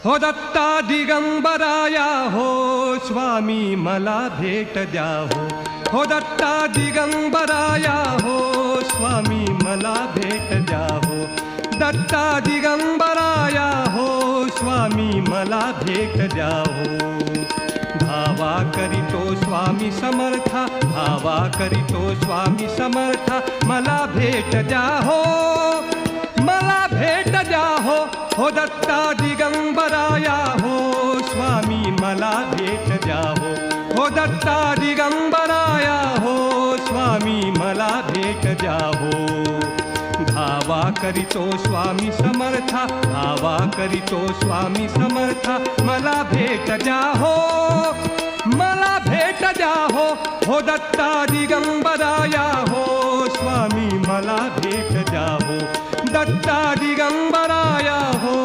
हो दत्ता दिगंबराया हो स्वामी मला भेट द्या हो दत्ता दिगंबराया हो स्वामी मला भेट द्या हो दत्ता दिगंबराया हो स्वामी मला भेट द्या हो धावा करीतो स्वामी समर्था धावा करीतो स्वामी समर्था मला भेट द्या हो मला भेट द्या हो दत्ता दिगंबराया हो स्वामी मला भेट द्या हो दत्ता दिगंबराया हो स्वामी मला भेट द्या हो धावा करीतो स्वामी समर्था धावा करीतो स्वामी समर्था मला भेट द्या हो मला भेट द्या हो दत्ता दिगंबराया हो स्वामी मला भेट द्या हो दत्ता दिगंबराया हो